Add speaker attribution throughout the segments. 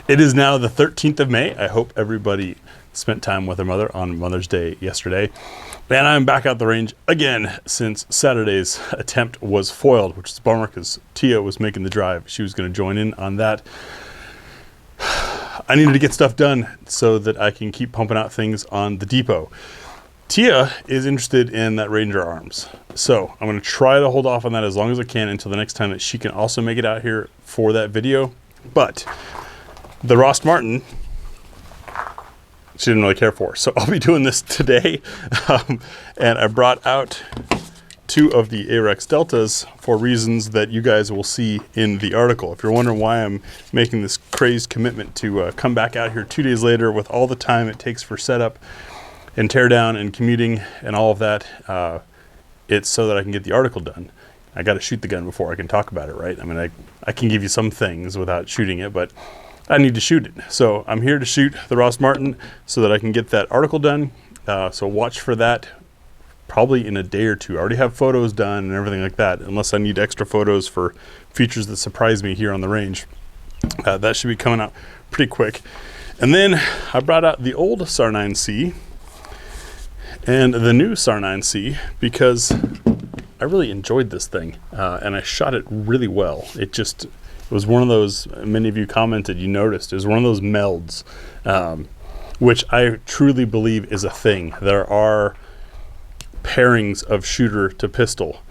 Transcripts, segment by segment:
Speaker 1: It is now the 13th of May. I hope everybody spent time with their mother on Mother's Day yesterday. And I'm back out the range again since Saturday's attempt was foiled, which is a bummer because Tia was making the drive. She was going to join in on that. I needed to get stuff done so that I can keep pumping out things on the depot. Tia is interested in that Ranger Arms. So I'm going to try to hold off on that as long as I can until the next time that she can also make it out here for that video. But the Rost Martin, she didn't really care for. So I'll be doing this today. And I brought out two of the Arex Deltas for reasons that you guys will see in the article. If you're wondering why I'm making this crazed commitment to come back out here 2 days later with all the time it takes for setup and tear down and commuting and all of that, it's so that I can get the article done. I got to shoot the gun before I can talk about it, right? I mean, I can give you some things without shooting it, but I need to shoot it. So I'm here to shoot the Rost Martin so that I can get that article done. So watch for that probably in a day or two. I already have photos done and everything like that, unless I need extra photos for features that surprise me here on the range. That should be coming out pretty quick. And then I brought out the old SAR 9C and the new SAR 9C because I really enjoyed this thing and I shot it really well. It was one of those, many of you commented, you noticed, it was one of those melds, which I truly believe is a thing. There are pairings of shooter to pistol.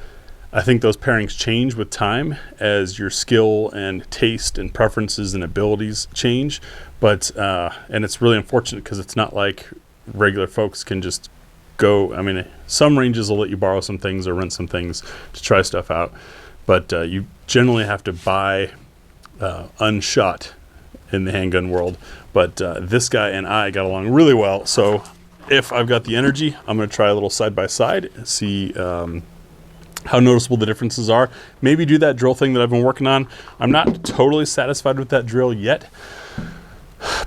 Speaker 1: I think those pairings change with time as your skill and taste and preferences and abilities change, but and it's really unfortunate because it's not like regular folks can just go. I mean, some ranges will let you borrow some things or rent some things to try stuff out, but you generally have to buy unshot in the handgun world. But this guy and I got along really well, so if I've got the energy, I'm going to try a little side-by-side, see how noticeable the differences are. Maybe do that drill thing that I've been working on. I'm not totally satisfied with that drill yet,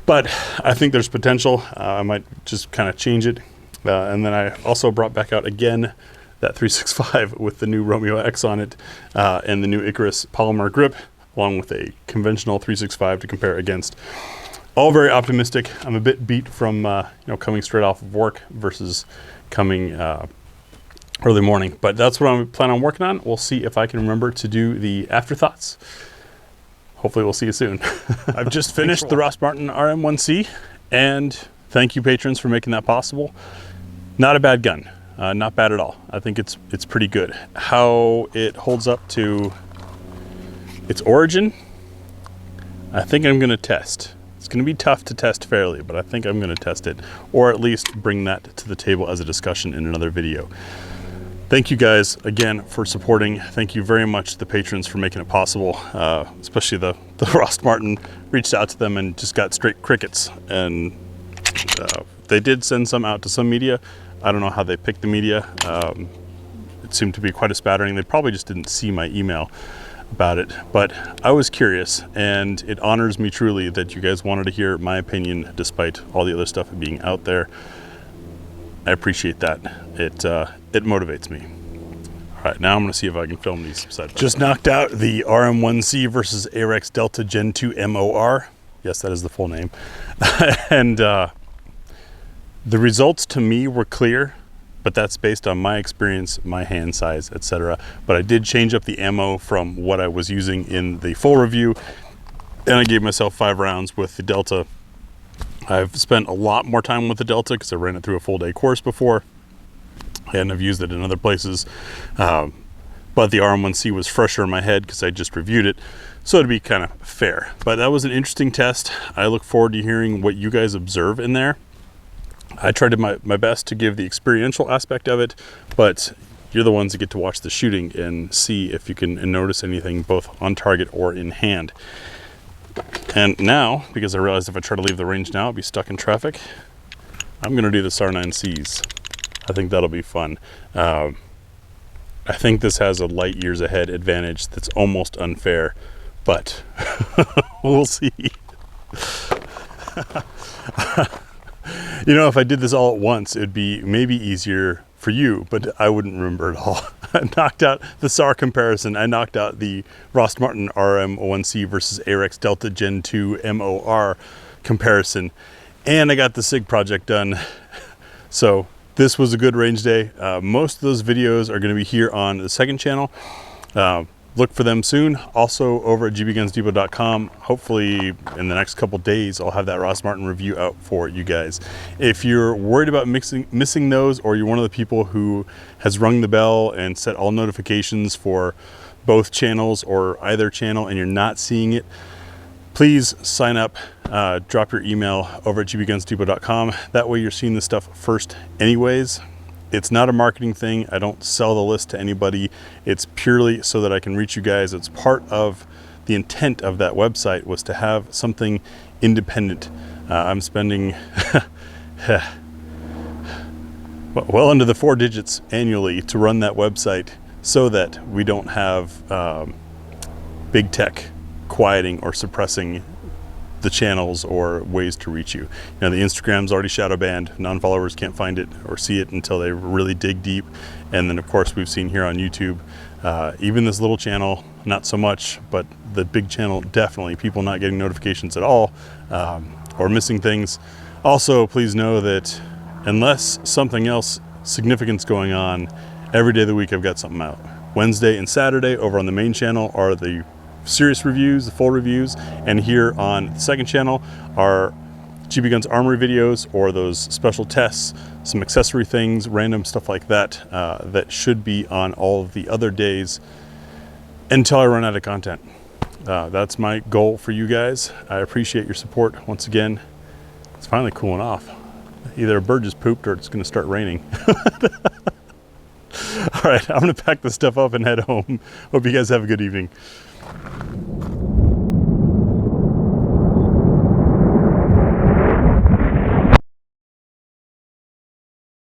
Speaker 1: but I think there's potential. I might just kind of change it. And then I also brought back out again that 365 with the new Romeo X on it and the new Icarus polymer grip, along with a conventional 365 to compare against. All very optimistic. I'm a bit beat from coming straight off of work versus coming early morning, but that's what I'm planning on working on. We'll see if I can remember to do the afterthoughts. Hopefully we'll see you soon. I've just finished the Rost Martin RM1C, and thank you patrons for making that possible. Not a bad gun, not bad at all. I think it's pretty good. How it holds up to its origin, I think I'm gonna test. It's gonna be tough to test fairly, but I think I'm gonna test it, or at least bring that to the table as a discussion in another video. Thank you guys again for supporting. Thank you very much to the patrons for making it possible, especially the Rost Martin. Reached out to them and just got straight crickets, and they did send some out to some media. I don't know how they picked the media. It seemed to be quite a spattering. They probably just didn't see my email about it, but I was curious, and it honors me truly that you guys wanted to hear my opinion despite all the other stuff being out there. I appreciate that. It motivates me. All right, now I'm gonna see if I can film these side. Just knocked out the RM1C versus Arex Delta Gen 2 MOR. Yes, that is the full name. And the results to me were clear, but that's based on my experience, my hand size, etc. But I did change up the ammo from what I was using in the full review, and I gave myself 5 rounds with the Delta. I've spent a lot more time with the Delta because I ran it through a full day course before, and I've used it in other places. But the RM1C was fresher in my head because I just reviewed it, so it'd be kind of fair. But that was an interesting test. I look forward to hearing what you guys observe in there. I tried my best to give the experiential aspect of it, but you're the ones that get to watch the shooting and see if you can notice anything both on target or in hand. And now, because I realized if I try to leave the range now, I'll be stuck in traffic, I'm gonna do the SAR 9Cs. I think that'll be fun. I think this has a light years ahead advantage that's almost unfair, but we'll see. You know, if I did this all at once, it'd be maybe easier for you, but I wouldn't remember it all. knocked out the SAR comparison. I knocked out the Rost Martin RM01C versus Arex Delta Gen 2 MOR comparison. And I got the SIG project done. So this was a good range day. Most of those videos are going to be here on the second channel. Look for them soon. Also over at gbgunsdepot.com. Hopefully in the next couple days, I'll have that Rost Martin review out for you guys. If you're worried about missing those, or you're one of the people who has rung the bell and set all notifications for both channels or either channel and you're not seeing it, please sign up, drop your email over at gbgunsdepot.com. That way you're seeing this stuff first anyways. It's not a marketing thing. I don't sell the list to anybody. It's purely so that I can reach you guys. It's part of the intent of that website, was to have something independent. I'm spending well into the 4 digits annually to run that website so that we don't have big tech quieting or suppressing the channels or ways to reach you. The Instagram's already shadow banned. Non-followers can't find it or see it until they really dig deep. And then of course we've seen here on YouTube, even this little channel, not so much, but the big channel, definitely people not getting notifications at all, or missing things. Also, please know that unless something else significant's going on, every day of the week I've got something out. Wednesday and Saturday over on the main channel are the serious reviews, the full reviews, and here on the second channel are GB Guns Armory videos, or those special tests, some accessory things, random stuff like that, that should be on all of the other days until I run out of content. That's my goal for you guys. I appreciate your support once again. It's finally cooling off. Either a bird just pooped or it's going to start raining. All right, I'm going to pack this stuff up and head home. Hope you guys have a good evening.